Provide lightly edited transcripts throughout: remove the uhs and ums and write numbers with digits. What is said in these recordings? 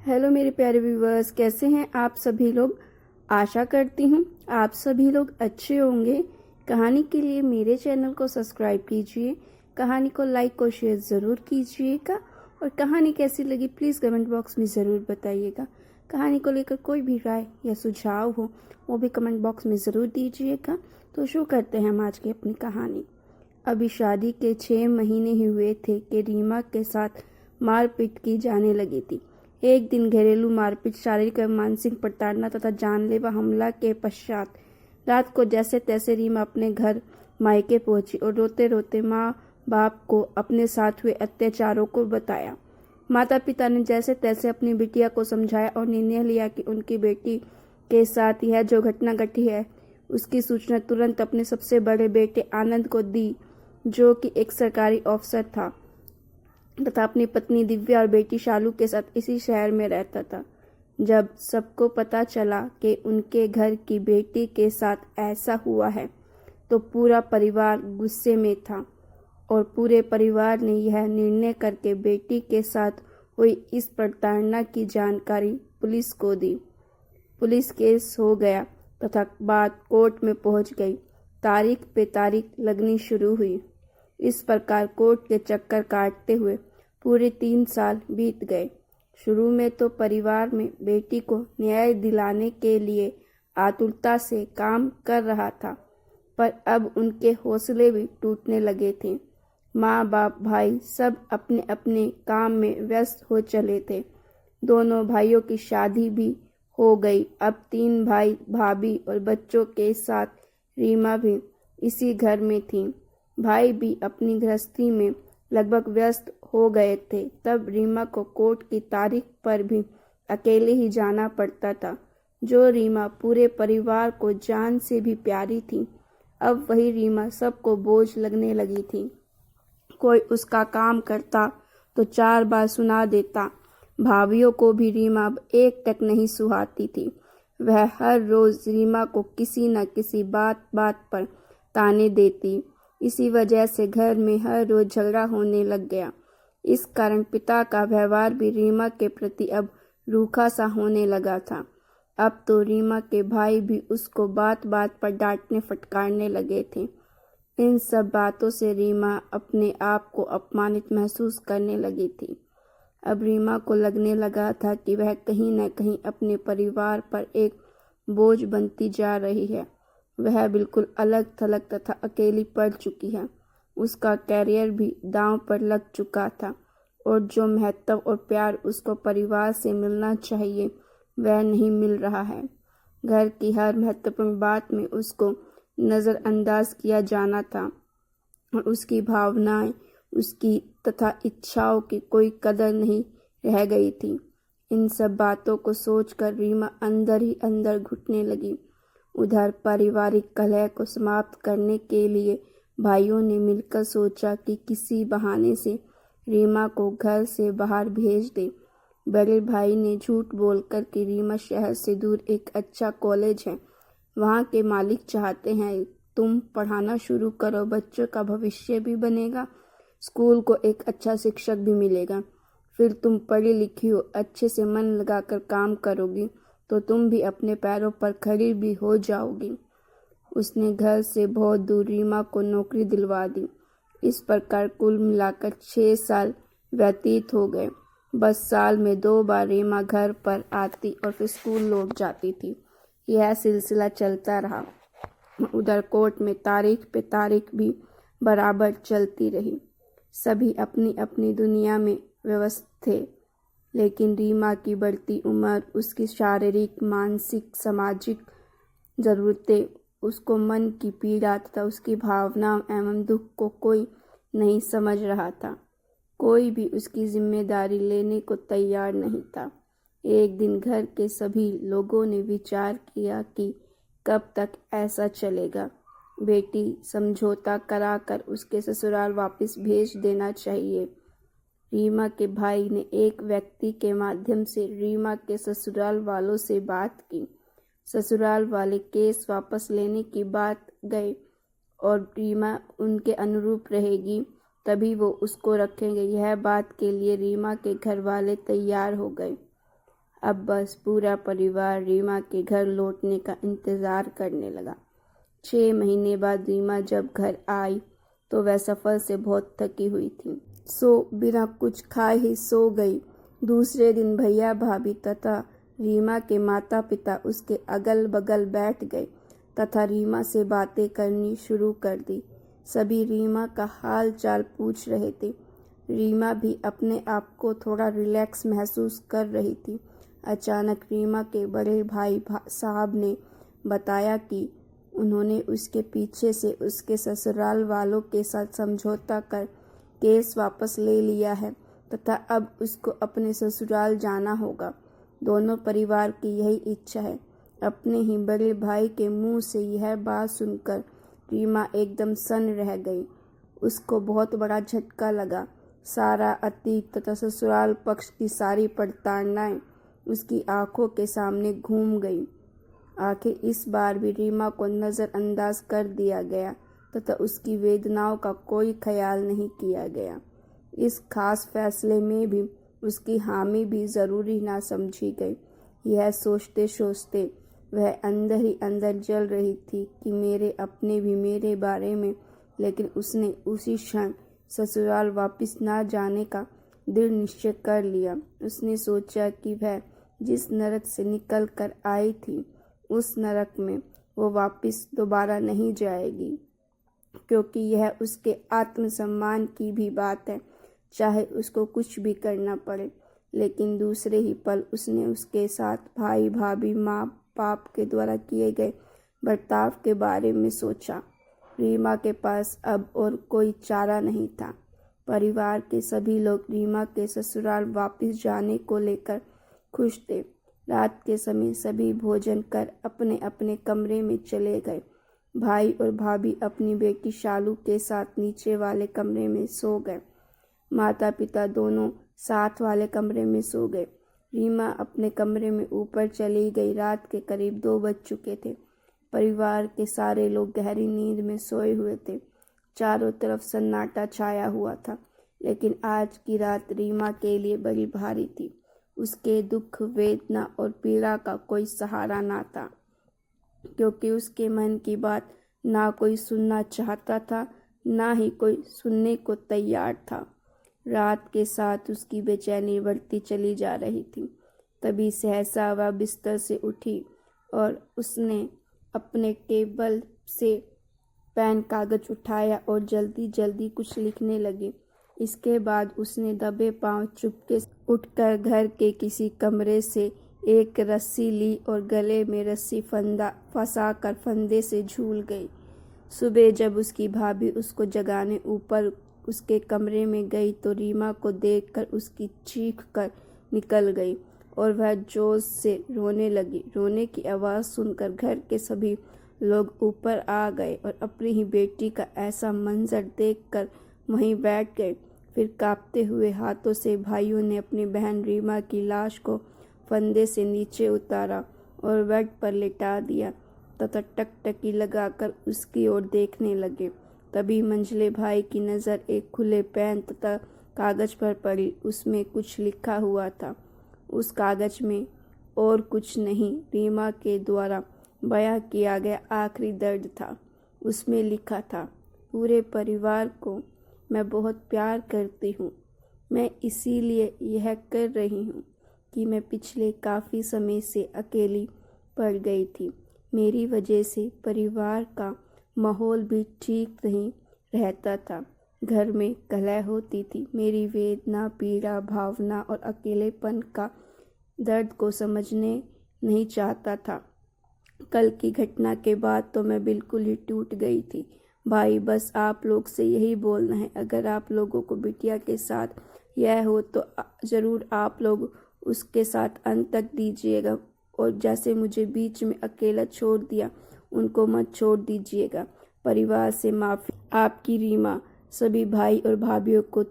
Hello मेरे प्यारे viewers, कैसे हैं आप सभी लोग। आशा करती हूँ आप सभी लोग अच्छे होंगे। कहानी के लिए मेरे चैनल को सब्सक्राइब कीजिए, कहानी को लाइक और शेयर ज़रूर कीजिएगा और कहानी कैसी लगी प्लीज़ कमेंट बॉक्स में ज़रूर बताइएगा। कहानी को लेकर कोई भी राय या सुझाव हो वो भी कमेंट बॉक्स में ज़रूर दीजिएगा। तो शुरू करते हैं हम आज की अपनी कहानी। अभी शादी के 6 महीने ही हुए थे कि रीमा के साथ मारपीट की जाने लगी थी। एक दिन घरेलू मारपीट, शारीरिक और मानसिक प्रताड़ना तथा जानलेवा हमला के पश्चात रात को जैसे तैसे रीमा अपने घर मायके पहुंची और रोते रोते माँ बाप को अपने साथ हुए अत्याचारों को बताया। माता पिता ने जैसे तैसे अपनी बिटिया को समझाया और निर्णय लिया कि उनकी बेटी के साथ यह जो घटना घटी है उसकी सूचना तुरंत अपने सबसे बड़े बेटे आनंद को दी, जो कि एक सरकारी अफसर था तथा अपनी पत्नी दिव्या और बेटी शालू के साथ इसी शहर में रहता था। जब सबको पता चला कि उनके घर की बेटी के साथ ऐसा हुआ है तो पूरा परिवार गुस्से में था और पूरे परिवार ने यह निर्णय करके बेटी के साथ हुई इस प्रताड़ना की जानकारी पुलिस को दी। पुलिस केस हो गया तथा बात कोर्ट में पहुंच गई। तारीख पे तारीख लगनी शुरू हुई। इस प्रकार कोर्ट के चक्कर काटते हुए पूरे 3 साल बीत गए। शुरू में तो परिवार में बेटी को न्याय दिलाने के लिए आतुरता से काम कर रहा था, पर अब उनके हौसले भी टूटने लगे थे। माँ बाप भाई सब अपने अपने काम में व्यस्त हो चले थे। दोनों भाइयों की शादी भी हो गई। अब 3 भाई भाभी और बच्चों के साथ रीमा भी इसी घर में थी। भाई भी अपनी गृहस्थी में लगभग व्यस्त हो गए थे। तब रीमा को कोर्ट की तारीख पर भी अकेले ही जाना पड़ता था। जो रीमा पूरे परिवार को जान से भी प्यारी थी, अब वही रीमा सबको बोझ लगने लगी थी। कोई उसका काम करता तो 4 बार सुना देता। भाभीियों को भी रीमा अब एक टक नहीं सुहाती थी। वह हर रोज रीमा को किसी न किसी बात बात पर ताने देती। इसी वजह से घर में हर रोज झगड़ा होने लग गया। इस कारण पिता का व्यवहार भी रीमा के प्रति अब रूखा सा होने लगा था। अब तो रीमा के भाई भी उसको बात बात पर डांटने फटकारने लगे थे। इन सब बातों से रीमा अपने आप को अपमानित महसूस करने लगी थी। अब रीमा को लगने लगा था कि वह कहीं न कहीं अपने परिवार पर एक बोझ बनती जा रही है। वह बिल्कुल अलग थलग तथा अकेली पड़ चुकी है। उसका कैरियर भी दांव पर लग चुका था और जो महत्व और प्यार उसको परिवार से मिलना चाहिए वह नहीं मिल रहा है। घर की हर महत्वपूर्ण बात में उसको नज़रअंदाज किया जाना था और उसकी भावनाएं, उसकी तथा इच्छाओं की कोई कदर नहीं रह गई थी। इन सब बातों को सोचकर रीमा अंदर ही अंदर घुटने लगी। उधर पारिवारिक कलह को समाप्त करने के लिए भाइयों ने मिलकर सोचा कि किसी बहाने से रीमा को घर से बाहर भेज दे। बड़े भाई ने झूठ बोलकर कि रीमा शहर से दूर एक अच्छा कॉलेज है, वहाँ के मालिक चाहते हैं तुम पढ़ाना शुरू करो, बच्चों का भविष्य भी बनेगा, स्कूल को एक अच्छा शिक्षक भी मिलेगा, फिर तुम पढ़ी लिखी हो, अच्छे से मन लगाकर काम करोगी तो तुम भी अपने पैरों पर खड़ी भी हो जाओगी। उसने घर से बहुत दूर रीमा को नौकरी दिलवा दी। इस प्रकार कुल मिलाकर 6 साल व्यतीत हो गए। बस साल में 2 बार रीमा घर पर आती और फिर स्कूल लौट जाती थी। यह सिलसिला चलता रहा। उधर कोर्ट में तारीख पे तारीख भी बराबर चलती रही। सभी अपनी अपनी दुनिया में व्यस्त थे, लेकिन रीमा की बढ़ती उम्र, उसकी शारीरिक, मानसिक, सामाजिक ज़रूरतें, उसको मन की पीड़ा तथा उसकी भावनाओं एवं दुख को कोई नहीं समझ रहा था। कोई भी उसकी जिम्मेदारी लेने को तैयार नहीं था। एक दिन घर के सभी लोगों ने विचार किया कि कब तक ऐसा चलेगा। बेटी समझौता कराकर उसके ससुराल वापस भेज देना चाहिए। रीमा के भाई ने एक व्यक्ति के माध्यम से रीमा के ससुराल वालों से बात की। ससुराल वाले केस वापस लेने की बात गए और रीमा उनके अनुरूप रहेगी तभी वो उसको रखेंगे। यह बात के लिए रीमा के घर वाले तैयार हो गए। अब बस पूरा परिवार रीमा के घर लौटने का इंतज़ार करने लगा। 6 महीने बाद रीमा जब घर आई तो वह सफ़र से बहुत थकी हुई थी, सो बिना कुछ खाए ही सो गई। दूसरे दिन भैया भाभी तथा रीमा के माता पिता उसके अगल बगल बैठ गए तथा रीमा से बातें करनी शुरू कर दी। सभी रीमा का हाल चाल पूछ रहे थे। रीमा भी अपने आप को थोड़ा रिलैक्स महसूस कर रही थी। अचानक रीमा के बड़े भाई साहब ने बताया कि उन्होंने उसके पीछे से उसके ससुराल वालों के साथ समझौता कर केस वापस ले लिया है तथा अब उसको अपने ससुराल जाना होगा। दोनों परिवार की यही इच्छा है। अपने ही बड़े भाई के मुंह से यह बात सुनकर रीमा एकदम सन्न रह गई। उसको बहुत बड़ा झटका लगा। सारा अतीत तथा ससुराल पक्ष की सारी प्रताड़नाएं उसकी आंखों के सामने घूम गई। आखिर इस बार भी रीमा को नज़रअंदाज कर दिया गया तथा उसकी वेदनाओं का कोई ख्याल नहीं किया गया। इस खास फैसले में भी उसकी हामी भी ज़रूरी ना समझी गई। यह सोचते सोचते वह अंदर ही अंदर जल रही थी कि मेरे अपने भी मेरे बारे में, लेकिन उसने उसी क्षण ससुराल वापस ना जाने का दृढ़ निश्चय कर लिया। उसने सोचा कि वह जिस नरक से निकल कर आई थी उस नरक में वो वापस दोबारा नहीं जाएगी, क्योंकि यह उसके आत्मसम्मान की भी बात है, चाहे उसको कुछ भी करना पड़े। लेकिन दूसरे ही पल उसने उसके साथ भाई भाभी माँ बाप के द्वारा किए गए बर्ताव के बारे में सोचा। रीमा के पास अब और कोई चारा नहीं था। परिवार के सभी लोग रीमा के ससुराल वापस जाने को लेकर खुश थे। रात के समय सभी भोजन कर अपने अपने कमरे में चले गए। भाई और भाभी अपनी बेटी शालू के साथ नीचे वाले कमरे में सो गए। माता पिता दोनों साथ वाले कमरे में सो गए। रीमा अपने कमरे में ऊपर चली गई। रात के करीब 2 बज चुके थे। परिवार के सारे लोग गहरी नींद में सोए हुए थे। चारों तरफ सन्नाटा छाया हुआ था। लेकिन आज की रात रीमा के लिए बड़ी भारी थी। उसके दुख, वेदना और पीड़ा का कोई सहारा ना था, क्योंकि उसके मन की बात ना कोई सुनना चाहता था, ना ही कोई सुनने को तैयार था। रात के साथ उसकी बेचैनी बढ़ती चली जा रही थी। तभी सहसा वह बिस्तर से उठी और उसने अपने टेबल से पेन कागज उठाया और जल्दी जल्दी कुछ लिखने लगी। इसके बाद उसने दबे पांव चुपके उठकर घर के किसी कमरे से एक रस्सी ली और गले में रस्सी फंसाकर फंदे से झूल गई। सुबह जब उसकी भाभी उसको जगाने ऊपर उसके कमरे में गई तो रीमा को देखकर उसकी चीख कर निकल गई और वह जोश से रोने लगी। रोने की आवाज़ सुनकर घर के सभी लोग ऊपर आ गए और अपनी ही बेटी का ऐसा मंजर देखकर वहीं बैठ गए। फिर कांपते हुए हाथों से भाइयों ने अपनी बहन रीमा की लाश को फंदे से नीचे उतारा और बेड पर लिटा दिया तथा टकटकी लगाकर उसकी ओर देखने लगे। तभी मंझले भाई की नज़र एक खुले पेन तथा कागज पर पड़ी। उसमें कुछ लिखा हुआ था। उस कागज में और कुछ नहीं, रीमा के द्वारा बयां किया गया आखिरी दर्द था। उसमें लिखा था, पूरे परिवार को मैं बहुत प्यार करती हूँ। मैं इसीलिए यह कर रही हूँ कि मैं पिछले काफ़ी समय से अकेली पड़ गई थी। मेरी वजह से परिवार का माहौल भी ठीक नहीं रहता था। घर में कलह होती थी। मेरी वेदना, पीड़ा, भावना और अकेलेपन का दर्द को समझने नहीं चाहता था। कल की घटना के बाद तो मैं बिल्कुल ही टूट गई थी। भाई, बस आप लोग से यही बोलना है, अगर आप लोगों को बिटिया के साथ यह हो तो ज़रूर आप लोग उसके साथ अंत तक दीजिएगा, और जैसे मुझे बीच में अकेला छोड़ दिया उनको मत छोड़ दीजिएगा। परिवार से माफ़ी। आपकी रीमा। सभी भाई और भाभीयों को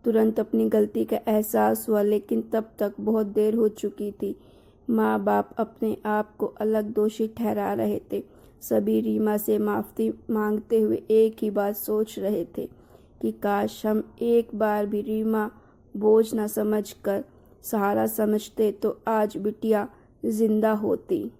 तुरंत अपनी गलती का एहसास हुआ, लेकिन तब तक बहुत देर हो चुकी थी। माँ बाप अपने आप को अलग दोषी ठहरा रहे थे। सभी रीमा से माफ़ी मांगते हुए एक ही बात सोच रहे थे कि काश हम एक बार भी रीमा बोझ न समझकर सहारा समझते तो आज बिटिया जिंदा होती।